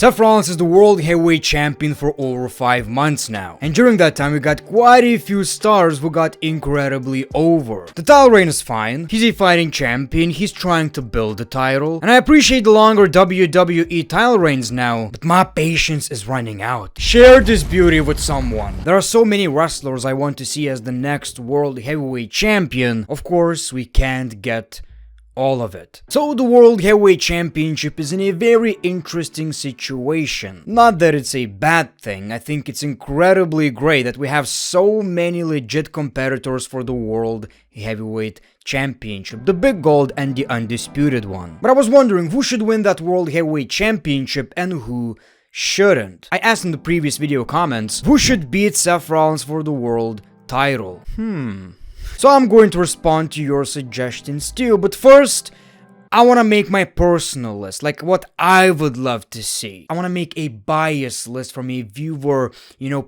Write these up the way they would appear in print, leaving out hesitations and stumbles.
Seth Rollins is the World Heavyweight Champion for over 5 months now, and during that time we got quite a few stars who got incredibly over. The title reign is fine, he's a fighting champion, he's trying to build the title, and I appreciate the longer WWE title reigns now, but my patience is running out. Share this beauty with someone. There are so many wrestlers I want to see as the next World Heavyweight Champion. Of course, we can't get all of it. So the World Heavyweight Championship is in a very interesting situation. Not that it's a bad thing, I think it's incredibly great that we have so many legit competitors for the World Heavyweight Championship, the big gold and the undisputed one. But I was wondering who should win that World Heavyweight Championship and who shouldn't. I asked in the previous video comments, who should beat Seth Rollins for the world title? So I'm going to respond to your suggestions too, but first, I want to make my personal list, like what I would love to see. I want to make a bias list from a viewer,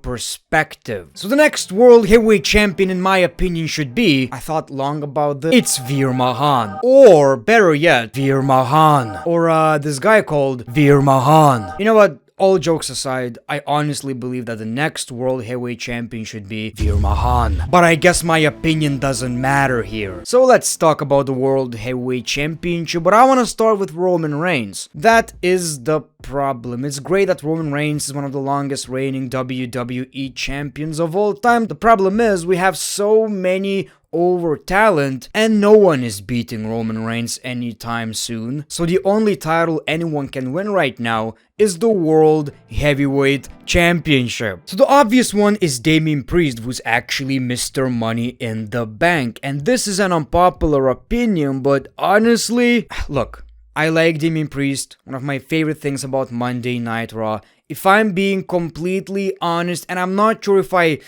perspective. So the next World Heavyweight Champion, in my opinion, should be, I thought long about this, it's Veer Mahaan. Or, better yet, Veer Mahaan. Or this guy called Veer Mahaan. You know what? All jokes aside, I honestly believe that the next World Heavyweight Champion should be Veer Mahaan. But I guess my opinion doesn't matter here. So let's talk about the World Heavyweight Championship, but I want to start with Roman Reigns. That is the problem. It's great that Roman Reigns is one of the longest reigning WWE champions of all time. The problem is we have so many over talent and no one is beating Roman Reigns anytime soon. So the only title anyone can win right now is the World Heavyweight Championship. So the obvious one is Damian Priest, who's actually Mr. Money in the Bank. And this is an unpopular opinion, but honestly, look, I like Damian Priest, one of my favorite things about Monday Night Raw. If I'm being completely honest, and I'm not sure if I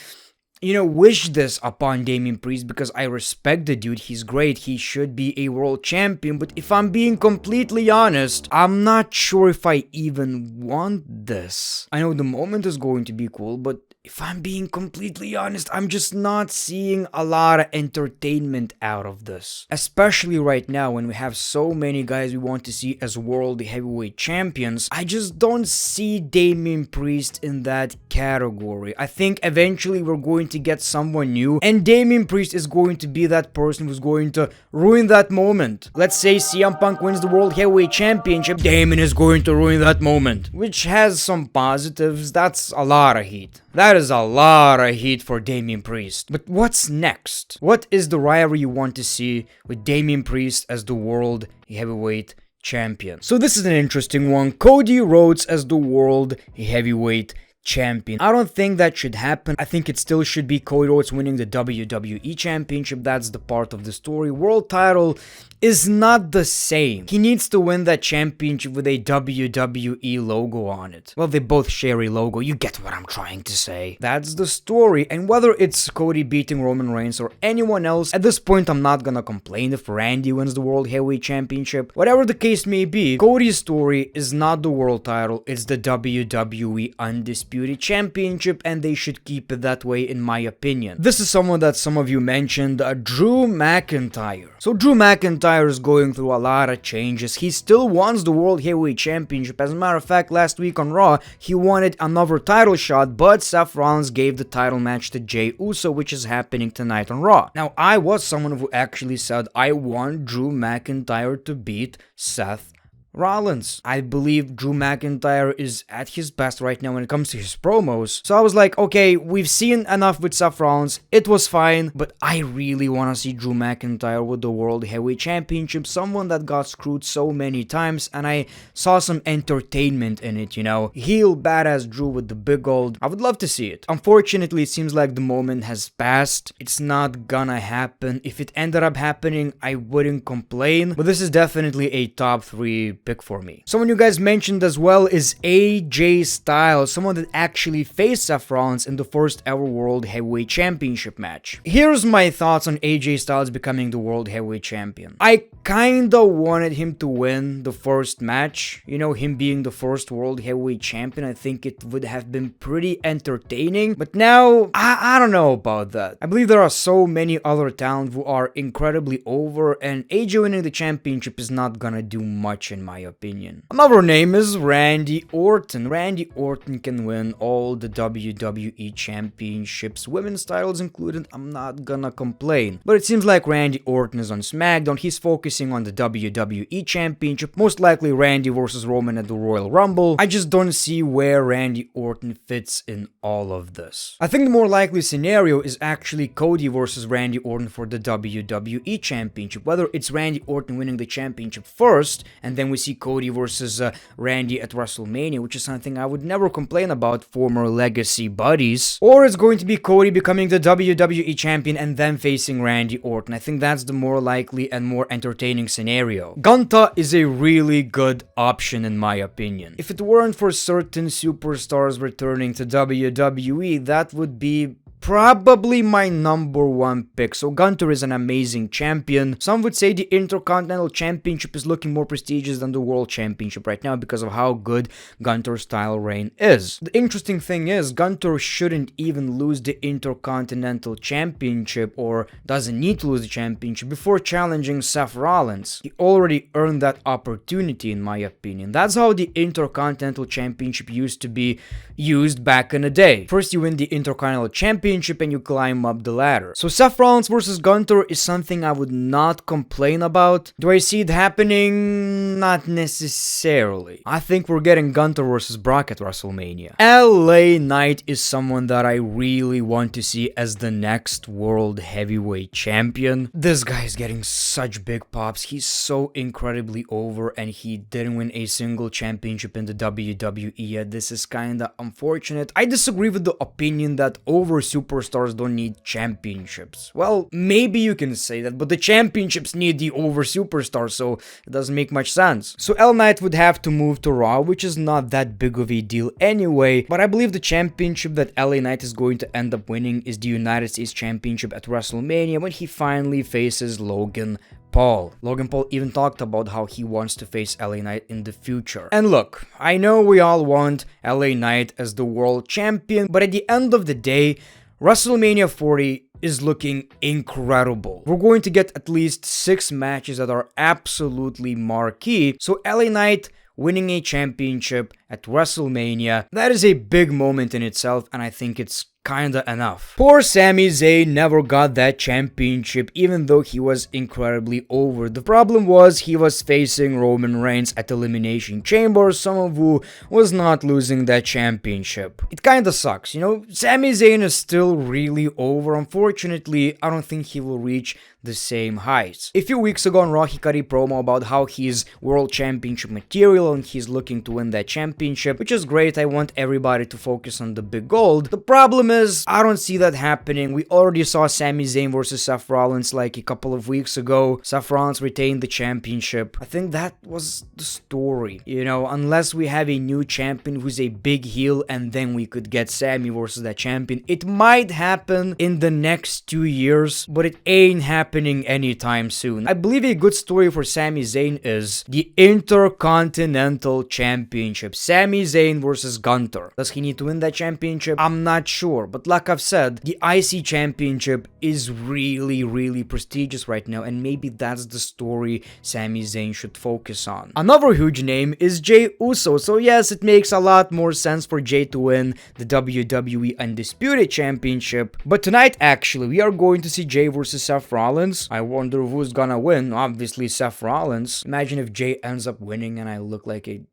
wish this upon Damian Priest because I respect the dude, he's great, he should be a world champion, but if I'm being completely honest, I'm not sure if I even want this. I know the moment is going to be cool, but if I'm being completely honest, I'm just not seeing a lot of entertainment out of this. Especially right now when we have so many guys we want to see as World Heavyweight Champions, I just don't see Damian Priest in that category. I think eventually we're going to get someone new, and Damian Priest is going to be that person who's going to ruin that moment. Let's say CM Punk wins the World Heavyweight Championship, Damian is going to ruin that moment. Which has some positives, that's a lot of heat. That is a lot of heat for Damian Priest. But what's next? What is the rivalry you want to see with Damian Priest as the World Heavyweight Champion? So this is an interesting one. Cody Rhodes as the World Heavyweight Champion. I don't think that should happen. I think it still should be Cody Rhodes winning the WWE Championship. That's the part of the story. World title is not the same. He needs to win that championship with a WWE logo on it. Well, they both share a logo. You get what I'm trying to say. That's the story. And whether it's Cody beating Roman Reigns or anyone else, at this point, I'm not gonna complain if Randy wins the World Heavyweight Championship. Whatever the case may be, Cody's story is not the world title. It's the WWE Undisputed Championship, and they should keep it that way, in my opinion. This is someone that some of you mentioned, Drew McIntyre. So Drew McIntyre is going through a lot of changes. He still wants the World Heavyweight Championship. As a matter of fact, last week on Raw, he wanted another title shot, but Seth Rollins gave the title match to Jey Uso, which is happening tonight on Raw. Now, I was someone who actually said I want Drew McIntyre to beat Seth Rollins. I believe Drew McIntyre is at his best right now when it comes to his promos. So I was like, okay, we've seen enough with Seth Rollins. It was fine, but I really want to see Drew McIntyre with the World Heavyweight Championship, someone that got screwed so many times, and I saw some entertainment in it, Heel badass Drew with the big gold. I would love to see it. Unfortunately, it seems like the moment has passed. It's not gonna happen. If it ended up happening, I wouldn't complain, but this is definitely a top 3 pick for me. Someone you guys mentioned as well is AJ Styles, someone that actually faced Seth Rollins in the first ever World Heavyweight Championship match. Here's my thoughts on AJ Styles becoming the World Heavyweight Champion. I kinda wanted him to win the first match, him being the first World Heavyweight Champion. I think it would have been pretty entertaining, but now, I don't know about that. I believe there are so many other talent who are incredibly over, and AJ winning the championship is not gonna do much in my my opinion. Another name is Randy Orton. Randy Orton can win all the WWE Championships, women's titles included. I'm not gonna complain. But it seems like Randy Orton is on SmackDown. He's focusing on the WWE Championship, most likely Randy versus Roman at the Royal Rumble. I just don't see where Randy Orton fits in all of this. I think the more likely scenario is actually Cody versus Randy Orton for the WWE Championship. Whether it's Randy Orton winning the championship first, and then we see Cody versus Randy at WrestleMania, which is something I would never complain about, former legacy buddies. Or it's going to be Cody becoming the WWE Champion and then facing Randy Orton. I think that's the more likely and more entertaining scenario. Gunther is a really good option in my opinion. If it weren't for certain superstars returning to WWE, that would be probably my number one pick. So Gunther is an amazing champion. Some would say the Intercontinental Championship is looking more prestigious than the World Championship right now because of how good Gunther's title reign is. The interesting thing is, Gunther shouldn't even lose the Intercontinental Championship, or doesn't need to lose the championship, before challenging Seth Rollins. He already earned that opportunity in my opinion. That's how the Intercontinental Championship used to be used back in the day. First you win the Intercontinental Championship and you climb up the ladder. So Seth Rollins versus Gunther is something I would not complain about. Do I see it happening? Not necessarily. I think we're getting Gunther versus Brock at WrestleMania. LA Knight is someone that I really want to see as the next World Heavyweight Champion. This guy is getting such big pops. He's so incredibly over and he didn't win a single championship in the WWE yet. This is kinda unfortunate. I disagree with the opinion that over superstars don't need championships. Well, maybe you can say that, but the championships need the over superstars, so it doesn't make much sense. So LA Knight would have to move to Raw, which is not that big of a deal anyway, but I believe the championship that LA Knight is going to end up winning is the United States Championship at WrestleMania when he finally faces Logan Paul. Logan Paul even talked about how he wants to face LA Knight in the future. And look, I know we all want LA Knight as the world champion, but at the end of the day, WrestleMania 40 is looking incredible. We're going to get at least 6 matches that are absolutely marquee, so LA Knight winning a championship at WrestleMania, that is a big moment in itself, and I think it's kinda enough. Poor Sami Zayn never got that championship even though he was incredibly over. The problem was he was facing Roman Reigns at Elimination Chamber, someone who was not losing that championship. It kinda sucks, you know? Sami Zayn is still really over. Unfortunately, I don't think he will reach the same heights. A few weeks ago on Raw, he cut a promo about how he's world championship material and he's looking to win that championship, which is great. I want everybody to focus on the big gold. The problem is, I don't see that happening. We already saw Sami Zayn versus Seth Rollins like a couple of weeks ago. Seth Rollins retained the championship. I think that was the story. You know, unless we have a new champion who's a big heel and then we could get Sami versus that champion. It might happen in the next 2 years, but it ain't happening anytime soon. I believe a good story for Sami Zayn is the Intercontinental Championship. Sami Zayn versus Gunther. Does he need to win that championship? I'm not sure. But like I've said, the IC Championship is really prestigious right now, and maybe that's the story Sami Zayn should focus on. Another huge name is Jey Uso, so yes, it makes a lot more sense for Jey to win the WWE Undisputed Championship. But tonight, actually, we are going to see Jey versus Seth Rollins. I wonder who's gonna win. Obviously, Seth Rollins. Imagine if Jey ends up winning and I look like a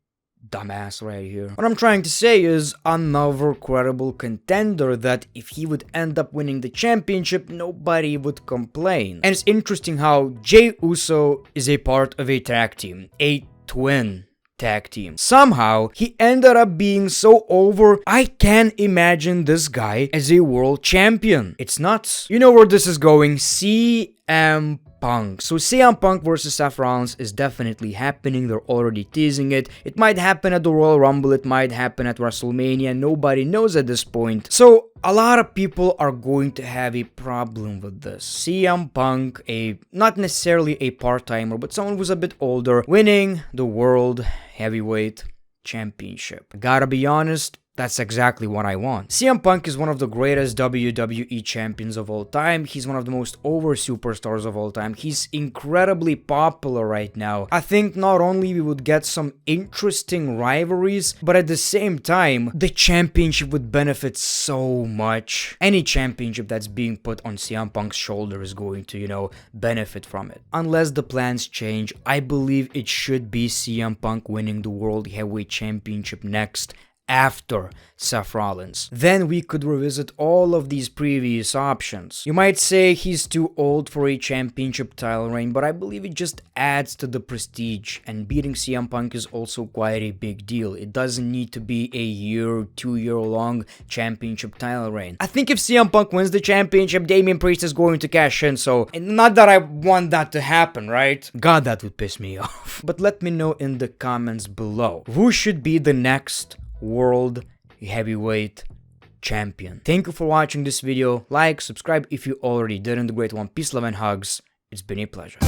dumbass right here. What I'm trying to say is another credible contender that if he would end up winning the championship, nobody would complain. And it's interesting how Jey Uso is a part of a tag team, a twin tag team. Somehow, he ended up being so over, I can't imagine this guy as a world champion. It's nuts. You know where this is going. CM Punk. So CM Punk versus Seth Rollins is definitely happening. They're already teasing it. It might happen at the Royal Rumble. It might happen at WrestleMania. Nobody knows at this point. So a lot of people are going to have a problem with this. CM Punk, not necessarily a part-timer, but someone who's a bit older, winning the World Heavyweight Championship. I gotta be honest, That's exactly what I want. CM Punk is one of the greatest WWE champions of all time. He's one of the most over superstars of all time. He's incredibly popular right now. I think not only we would get some interesting rivalries, but at the same time, the championship would benefit so much. Any championship that's being put on CM Punk's shoulder is going to, benefit from it. Unless the plans change, I believe it should be CM Punk winning the World Heavyweight Championship next, after Seth Rollins. Then we could revisit all of these previous options. You might say he's too old for a championship title reign, but I believe it just adds to the prestige, and beating CM Punk is also quite a big deal. It doesn't need to be a year, 2-year long championship title reign. I think if CM Punk wins the championship, Damian Priest is going to cash in, so not that I want that to happen, right? God, that would piss me off. But let me know in the comments below, who should be the next World Heavyweight Champion. Thank you for watching this video. Like, subscribe if you already didn't. The Great One. Peace, love, and hugs. It's been a pleasure.